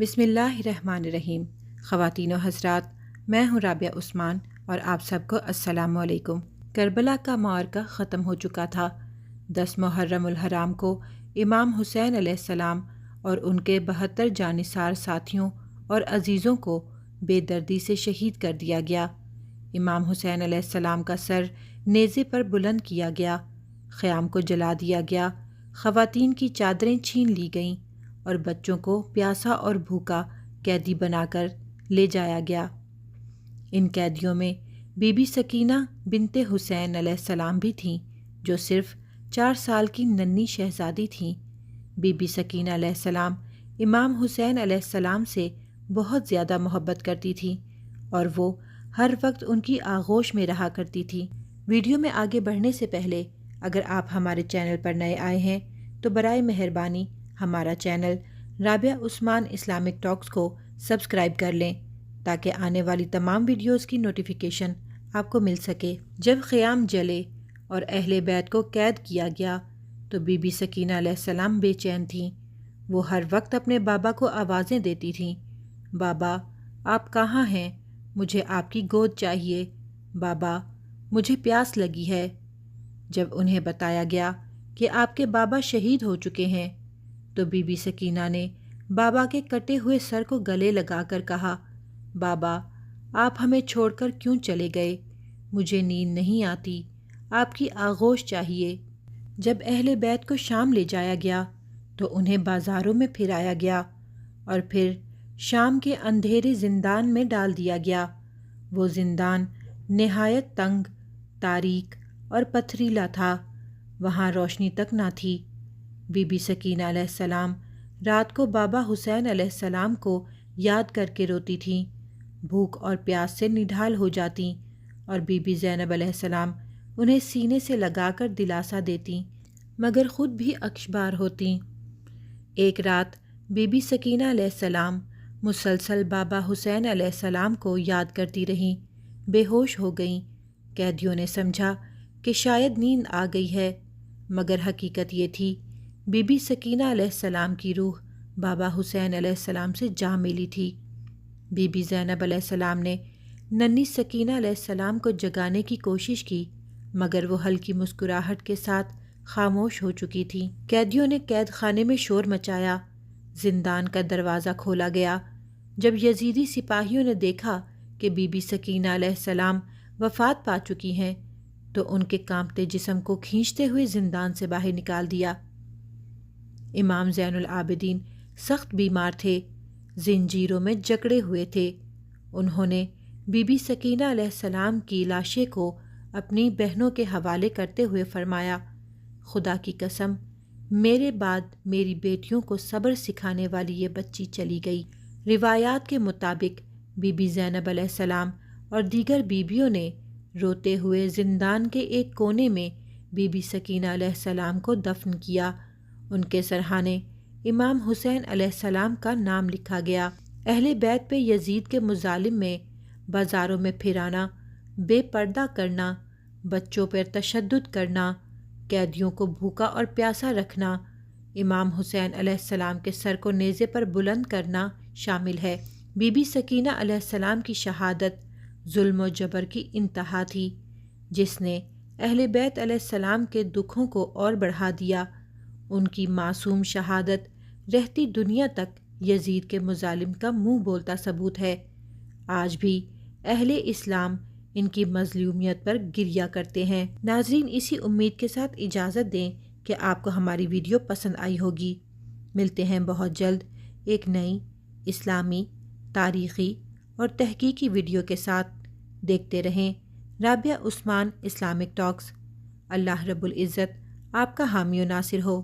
بسم اللہ الرحمن الرحیم۔ خواتین و حضرات، میں ہوں رابعہ عثمان اور آپ سب کو السلام علیکم۔ کربلا کا معرکہ ختم ہو چکا تھا۔ 10 محرم الحرام کو امام حسین علیہ السلام اور ان کے 72 جانثار ساتھیوں اور عزیزوں کو بے دردی سے شہید کر دیا گیا۔ امام حسین علیہ السلام کا سر نیزے پر بلند کیا گیا، خیام کو جلا دیا گیا، خواتین کی چادریں چھین لی گئیں اور بچوں کو پیاسا اور بھوکا قیدی بنا کر لے جایا گیا۔ ان قیدیوں میں بی بی سکینہ بنت حسین علیہ السلام بھی تھیں، جو صرف 4 سال کی ننھی شہزادی تھیں۔ بی بی سکینہ علیہ السلام امام حسین علیہ السلام سے بہت زیادہ محبت کرتی تھیں اور وہ ہر وقت ان کی آغوش میں رہا کرتی تھیں۔ ویڈیو میں آگے بڑھنے سے پہلے اگر آپ ہمارے چینل پر نئے آئے ہیں تو برائے مہربانی ہمارا چینل رابعہ عثمان اسلامک ٹاکس کو سبسکرائب کر لیں تاکہ آنے والی تمام ویڈیوز کی نوٹیفیکیشن آپ کو مل سکے۔ جب خیام جلے اور اہل بیت کو قید کیا گیا تو بی بی سکینہ علیہ السلام بے چین تھیں۔ وہ ہر وقت اپنے بابا کو آوازیں دیتی تھیں، بابا آپ کہاں ہیں؟ مجھے آپ کی گود چاہیے، بابا مجھے پیاس لگی ہے۔ جب انہیں بتایا گیا کہ آپ کے بابا شہید ہو چکے ہیں تو بی بی سکینہ نے بابا کے کٹے ہوئے سر کو گلے لگا کر کہا، بابا آپ ہمیں چھوڑ کر کیوں چلے گئے؟ مجھے نیند نہیں آتی، آپ کی آغوش چاہیے۔ جب اہل بیت کو شام لے جایا گیا تو انہیں بازاروں میں پھرایا گیا اور پھر شام کے اندھیرے زندان میں ڈال دیا گیا۔ وہ زندان نہایت تنگ، تاریک اور پتھریلا تھا، وہاں روشنی تک نہ تھی۔ بی بی سکینہ علیہ السلام رات کو بابا حسین علیہ السلام کو یاد کر کے روتی تھیں، بھوک اور پیاس سے نڈھال ہو جاتیں اور بی بی زینب علیہ السلام انہیں سینے سے لگا کر دلاسا دیتیں مگر خود بھی اکشبار ہوتیں۔ ایک رات بی بی سکینہ علیہ السلام مسلسل بابا حسین علیہ السلام کو یاد کرتی رہیں، بے ہوش ہو گئیں۔ قیدیوں نے سمجھا کہ شاید نیند آ گئی ہے مگر حقیقت یہ تھی بی بی سکینہ علیہ السلام کی روح بابا حسین علیہ السلام سے جا ملی تھی۔ بی بی زینب علیہ السلام نے ننھی سکینہ علیہ السلام کو جگانے کی کوشش کی مگر وہ ہلکی مسکراہٹ کے ساتھ خاموش ہو چکی تھیں۔ قیدیوں نے قید خانے میں شور مچایا، زندان کا دروازہ کھولا گیا۔ جب یزیدی سپاہیوں نے دیکھا کہ بی بی سکینہ علیہ السلام وفات پا چکی ہیں تو ان کے کانپتے جسم کو کھینچتے ہوئے زندان سے باہر نکال دیا۔ امام زین العابدین سخت بیمار تھے، زنجیروں میں جکڑے ہوئے تھے۔ انہوں نے بی بی سکینہ علیہ السلام کی لاشیں کو اپنی بہنوں کے حوالے کرتے ہوئے فرمایا، خدا کی قسم میرے بعد میری بیٹیوں کو صبر سکھانے والی یہ بچی چلی گئی۔ روایات کے مطابق بی بی زینب علیہ السلام اور دیگر بیویوں نے روتے ہوئے زندان کے ایک کونے میں بی بی سکینہ علیہ السلام کو دفن کیا۔ ان کے سرہانے امام حسین علیہ السلام کا نام لکھا گیا۔ اہل بیت پہ یزید کے مظالم میں بازاروں میں پھرانا، بے پردہ کرنا، بچوں پر تشدد کرنا، قیدیوں کو بھوکا اور پیاسا رکھنا، امام حسین علیہ السلام کے سر کو نیزے پر بلند کرنا شامل ہے۔ بی بی سکینہ علیہ السلام کی شہادت ظلم و جبر کی انتہا تھی، جس نے اہل بیت علیہ السلام کے دکھوں کو اور بڑھا دیا۔ ان کی معصوم شہادت رہتی دنیا تک یزید کے مظالم کا منہ بولتا ثبوت ہے۔ آج بھی اہل اسلام ان کی مظلومیت پر گریہ کرتے ہیں۔ ناظرین، اسی امید کے ساتھ اجازت دیں کہ آپ کو ہماری ویڈیو پسند آئی ہوگی۔ ملتے ہیں بہت جلد ایک نئی اسلامی، تاریخی اور تحقیقی ویڈیو کے ساتھ۔ دیکھتے رہیں رابعہ عثمان اسلامک ٹاکس۔ اللہ رب العزت آپ کا حامی و ناصر ہو۔